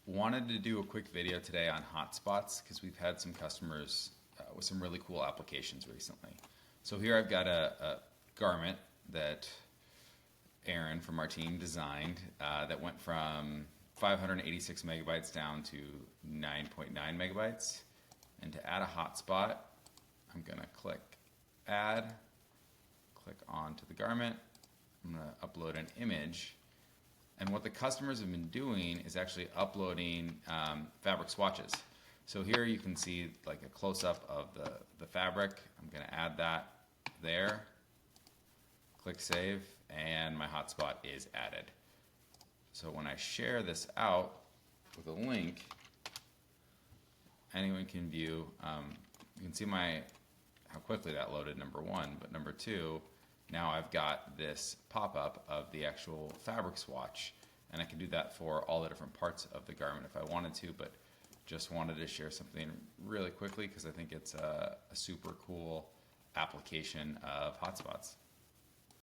wanted to do a quick video today on hotspots because we've had some customers with some really cool applications recently. So here I've got a garment that Aaron from our team designed that went from 586 megabytes down to 9.9 megabytes. And to add a hotspot, I'm going to click Add, click onto the garment. I'm going to upload an image. And what the customers have been doing is actually uploading fabric swatches. So here you can see like a close-up of the fabric. I'm going to add that there. Click Save, and my hotspot is added. So when I share this out with a link, anyone can view. You can see how quickly that loaded, number one, but number two, now I've got this pop-up of the actual fabric swatch, and I can do that for all the different parts of the garment if I wanted to, but just wanted to share something really quickly because I think it's a super cool application of hotspots.